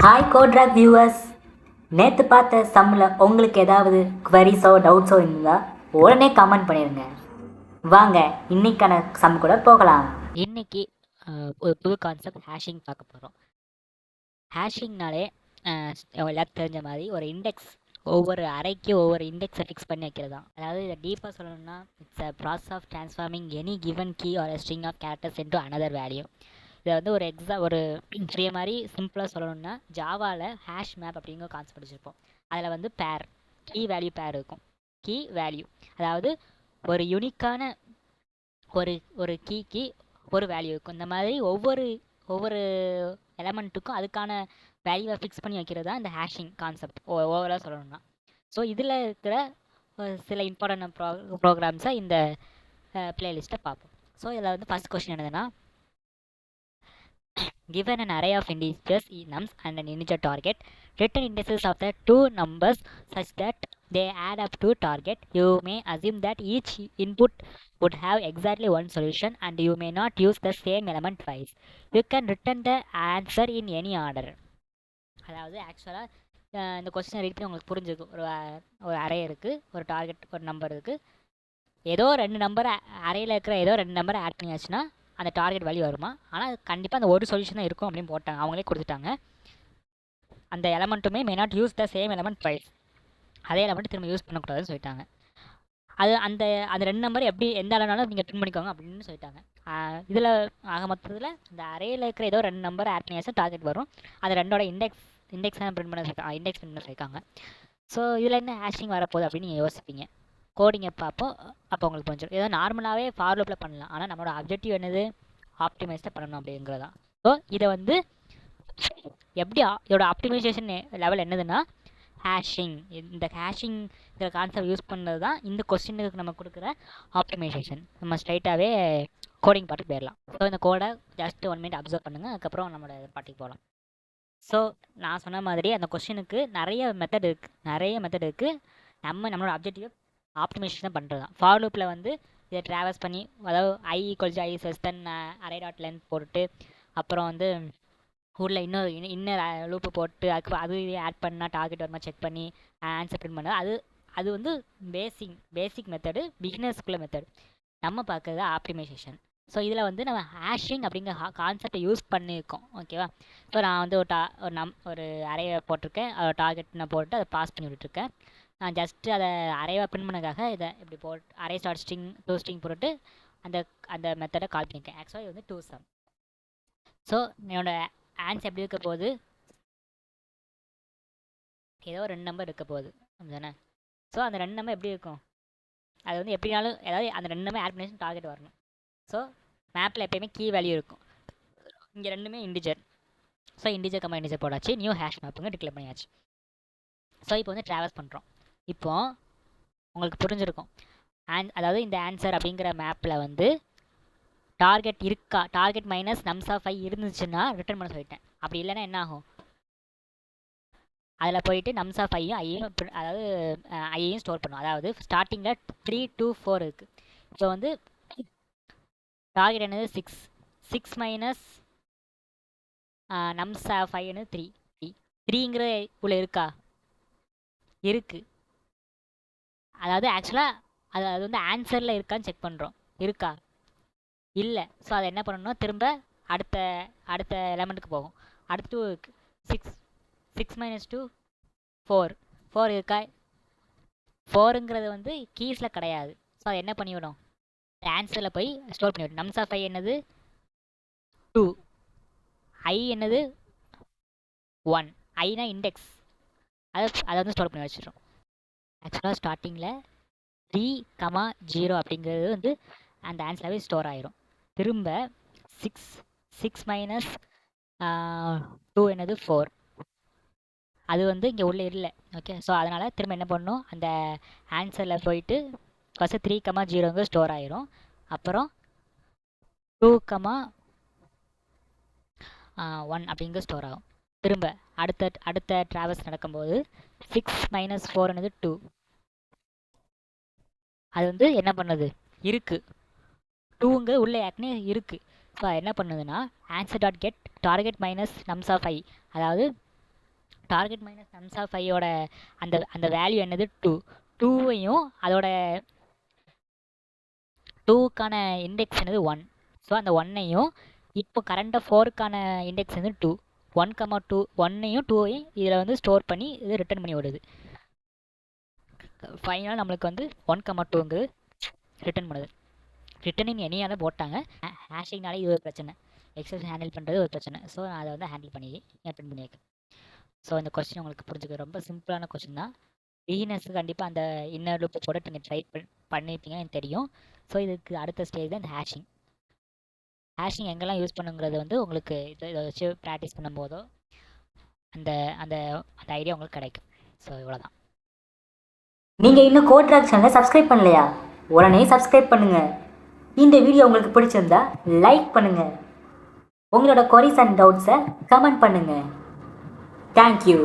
Hi கோட்ராக் viewers, நேற்று பார்த்த சம்மில் உங்களுக்கு ஏதாவது குவரிஸோ டவுட்ஸோ இருந்தால் உடனே கமெண்ட் பண்ணிடுங்க. வாங்க இன்னைக்கான சம் கூட போகலாம். இன்னைக்கு ஒரு புது கான்செப்ட் ஹேஷிங் பார்க்க போகிறோம். ஹேஷிங்னாலே எல்லாத்துக்கும் தெரிஞ்ச மாதிரி ஒரு இண்டெக்ஸ், ஒவ்வொரு அறைக்கு ஒவ்வொரு இண்டெக்ஸை ஃபிக்ஸ் பண்ணி வைக்கிறது தான். அதாவது இதை டீப்பாக சொல்லணும்னா it's a process of transforming any given key or string of characters into another value. இதை வந்து ஒரு ஃப்ரீ மாதிரி சிம்பிளாக சொல்லணும்னா ஜாவாவில் ஹேஷ் மேப் அப்படிங்கிற கான்செப்ட் வச்சுருப்போம். அதில் வந்து பேர், கீ வேல்யூ பேர் இருக்கும். கீ வேல்யூ அதாவது ஒரு யூனிக்கான ஒரு கீக்கு ஒரு வேல்யூ இருக்கும். இந்த மாதிரி ஒவ்வொரு எலமெண்ட்டுக்கும் அதுக்கான வேல்யூவை ஃபிக்ஸ் பண்ணி வைக்கிறது தான் இந்த ஹேஷிங் கான்செப்ட் ஓவராலாக சொல்லணும்னா. ஸோ இதில் இருக்கிற சில இம்பார்ட்டன்ட் ப்ரோக்ராம்ஸை இந்த பிளேலிஸ்ட்டை பார்ப்போம். ஸோ இதில் வந்து ஃபஸ்ட் கொஸ்டின் என்னதுன்னா, given an array of integers nums and an integer target, return indices of the two numbers such that they add up to target. You may assume that each input would have exactly one solution and you may not use the same element twice. You can return the answer in any order. அதாவது ஆக்சுவலாக இந்த கொஸ்டினை read பண்ணி உங்களுக்கு புரிஞ்சுக்கும். ஒரு array இருக்குது, ஒரு டார்கெட், ஒரு நம்பர் இருக்குது. ஏதோ ரெண்டு நம்பர் அறையில் இருக்கிற ஏதோ ரெண்டு நம்பரை ஆட் பண்ணியாச்சுன்னா அந்த டார்கெட் வேல்யூ வருமா? ஆனால் கண்டிப்பாக அந்த ஒரு சொல்யூஷன் தான் இருக்கும் அப்படின்னு போட்டாங்க, அவங்களே கொடுத்துட்டாங்க. அந்த எலமெண்ட்டுமே may not use the same element twice, அதே எலமெண்ட் திரும்ப யூஸ் பண்ணக்கூடாதுன்னு சொல்லிட்டாங்க. அது அந்த ரெண்டு நம்பர் எப்படி எந்த அளவுனாலும் நீங்கள் ட்ரிம் பண்ணிக்கோங்க அப்படின்னு சொல்லிட்டாங்க. இதில் ஆக மொத்தத்தில் இந்த அறையில் இருக்கிற ஏதோ ரெண்டு நம்பர் ஆட் பண்ணியாச்சும் டார்கெட் வரும். அது ரெண்டோட இண்டெக்ஸ் தான் பிரிண்ட் பண்ண இண்டெக்ஸ் பிரிண்ட் பண்ண சொல்லியிருக்காங்க. ஸோ இதில் என்ன ஹேஷிங் வரப்போகுது அப்படின்னு நீங்கள் யோசிப்பீங்க. கோடிங்கை பார்ப்போம், அப்போ உங்களுக்கு புரிஞ்சிடும். ஏதோ நார்மலாகவே ஃபார் லூப்பில் பண்ணலாம், ஆனால் நம்மளோட அப்ஜெக்டிவ் என்னது, ஆப்டிமைஸ்டாக பண்ணணும் அப்படிங்கிறது தான். ஸோ இதை வந்து எப்படி இதோட ஆப்டிமைசேஷன் லெவல் என்னதுன்னா ஹேஷிங். இந்த ஹேஷிங் இந்த கான்செப்ட் யூஸ் பண்ணுறது தான் இந்த கொஸ்டினுக்கு நம்ம கொடுக்குற ஆப்டிமைசேஷன். நம்ம ஸ்ட்ரைட்டாகவே கோடிங் பாட்டுக்கு போயிடலாம். ஸோ இந்த கோடை ஜஸ்ட் 1 மினிட் அப்சர்வ் பண்ணுங்கள், அதுக்கப்புறம் நம்மளோட பாட்டுக்கு போகலாம். ஸோ நான் சொன்ன மாதிரி அந்த கொஸ்டினுக்கு நிறைய மெத்தட் இருக்குது. நம்மளோட அப்ஜெக்டிவை ஆப்டிமைசேஷன் பண்ணுறது தான். ஃபார் லூப்பில் வந்து இதை ட்ராவல்ஸ் பண்ணி, அதாவது i = i less than array dot length போட்டு, அப்புறம் வந்து ஊரில் இன்னொரு லூப்பு போட்டு அது ஆட் பண்ணால் டார்கெட் வருமா செக் பண்ணி ஆன்சர் பிரிண்ட் பண்ணது. அது வந்து பேசிக் மெத்தடு, பிகினர்ஸ்குள்ள மெத்தடு. நம்ம பார்க்குறது ஆப்டிமைசேஷன். ஸோ இதில் வந்து நம்ம ஹேஷிங் அப்படிங்கிற கான்செப்டை யூஸ் பண்ணியிருக்கோம், ஓகேவா? ஸோ நான் வந்து ஒரு அரையை போட்டிருக்கேன், டார்கெட் நான் போட்டு அதை பாஸ் பண்ணி விட்டுருக்கேன். நான் ஜஸ்ட்டு அதை அரைவா பிரிண்ட் பண்ணதுக்காக இதை இப்படி போட்டு array start string to string போட்டு அந்த மெத்தடை கால் பண்ணியிருக்கேன். ஆக்சுவலாக இது வந்து 2 sum. ஸோ என்னோட ஆன்சர் எப்படி இருக்க போகுது, ஏதோ 2 நம்பர் இருக்க போகுது தானே. ஸோ அந்த 2 நம்பர் எப்படி இருக்கும், அது வந்து எப்படினாலும் ஏதாவது அந்த 2 நம்பர் ஆட் பண்ணி டார்கெட் வரணும். ஸோ மேப்பில் எப்போயுமே கீ வேல்யூ இருக்கும். இங்கே ரெண்டுமே இண்டிஜர். ஸோ இண்டிஜர் போடாச்சு, நியூ ஹேஷ் மேப்புங்க டிக்ளேர் பண்ணியாச்சு. ஸோ இப்போ வந்து ட்ராவல்ஸ் பண்ணுறோம். இப்போ உங்களுக்கு புரிஞ்சிருக்கும். அதாவது இந்த ஆன்சர் அப்படிங்கிற மேப்பில் வந்து டார்கெட் இருக்கா, டார்கெட் மைனஸ் நம்ஸ் ஆஃப் 5 இருந்துச்சுன்னா ரிட்டர்ன் பண்ண சொல்லிட்டேன். அப்படி இல்லைன்னா என்ன ஆகும், அதில் போயிட்டு நம்ஸ் ஆஃப் ஐயும் அதாவது ஐயையும் ஸ்டோர் பண்ணும். அதாவது ஸ்டார்டிங்கில் 3 2 4 இருக்குது. இப்போ வந்து டார்கெட் என்னது 6 மைனஸ் நம்ஸ் ஆஃப் 5 என்னது 3ங்கிற உள்ள இருக்கா, இருக்குது. அதாவது ஆக்சுவலாக அது வந்து ஆன்சரில் இருக்கான்னு செக் பண்ணுறோம், இருக்கா இல்லை. ஸோ அதை என்ன பண்ணணும், திரும்ப அடுத்த எலமெண்ட்டுக்கு போகும். அடுத்து 2 இருக்குது, 6 மைனஸ் 2 4 இருக்கா. 4ங்கிறது வந்து கீஸில் கிடையாது. ஸோ அதை என்ன பண்ணிவிடும், ஆன்சரில் போய் ஸ்டோர் பண்ணிவிடும். நம்ஸ் ஆஃப் 5 என்னது 2, ஐ என்னது 1, ஐனா இண்டெக்ஸ், அதை வந்து ஸ்டோர் பண்ணி வச்சிடும். ஆக்சுவலாக ஸ்டார்டிங்கில் 3, 0 அப்படிங்கிறது வந்து அந்த ஆன்சராகவே ஸ்டோர் ஆயிரும். திரும்ப 6 மைனஸ் 2 என்னது 4, அது வந்து இங்கே உள்ளே இல்லை, ஓகே. ஸோ அதனால் திரும்ப என்ன பண்ணணும், அந்த ஆன்சரில் போயிட்டு ஃபஸ்ட்டு 3, 0 ஸ்டோர் ஆயிரும். அப்புறம் 2, 1 அப்படிங்க ஸ்டோர் ஆகும். திரும்ப அடுத்த ட்ராவல்ஸ் நடக்கும்போது 6 மைனஸ் 4 என்னது 2, அது வந்து என்ன பண்ணுது, இருக்குது. 2ங்க உள்ளே ஏற்கனவே இருக்குது. ஸோ என்ன பண்ணுதுன்னா answer dot get target minus nums of 5, அதாவது டார்கெட் மைனஸ் சம்ஸ் ஆஃப் ஐயோட அந்த அந்த வேல்யூ என்னது 2. 2வையும் அதோட 2க்கான இண்டெக்ஸ் என்னது 1. ஸோ அந்த 1ஐயும் இப்போ கரண்ட்டாக 4க்கான இண்டெக்ஸ் வந்து 2. 1,2 1ஐயும் 2ஐயும் இதில் வந்து ஸ்டோர் பண்ணி இது ரிட்டர்ன் பண்ணி விடுது. ஃபைனலாக நம்மளுக்கு வந்து 1,2ங்கிறது ரிட்டர்ன் பண்ணுது. ரிட்டர்னிங் எனியால போட்டாங்க. ஹேஷிங்னாலே இது ஒரு பிரச்சனை, எக்ஸப்ஷன் ஹேண்டில் பண்ணுறது ஒரு பிரச்சனை. ஸோ நான் அதை வந்து ஹேண்டில் பண்ணி ரிட்டர்ன் பண்ணியிருக்கேன். ஸோ இந்த கொஸ்டின் உங்களுக்கு புரிஞ்சுக்க ரொம்ப சிம்பிளான கொஸ்டின் தான். பிகினர்ஸுக்கு கண்டிப்பாக அந்த இன்னர் லூப் போட நீங்கள் ட்ரை பண்ணியிருப்பீங்கன்னு எனக்கு தெரியும். ஸோ இதுக்கு அடுத்த ஸ்டேஜ் தான் இந்த ஹேஷிங். ஹேஷிங் எங்கெல்லாம் யூஸ் பண்ணுங்கிறது வந்து உங்களுக்கு இதை வச்சு ப்ராக்டிஸ் பண்ணும்போதோ அந்த அந்த அந்த ஐடியா உங்களுக்கு கிடைக்கும். ஸோ இவ்வளோதான். நீங்கள் இன்னும் கோட் ட்ராக் சேனலை சப்ஸ்கிரைப் பண்ணலையா? உடனே சப்ஸ்கிரைப் பண்ணுங்கள். இந்த வீடியோ உங்களுக்கு பிடிச்சிருந்தா லைக் பண்ணுங்கள். உங்களோட queries அண்ட் டவுட்ஸை கமெண்ட் பண்ணுங்கள். தேங்க்யூ.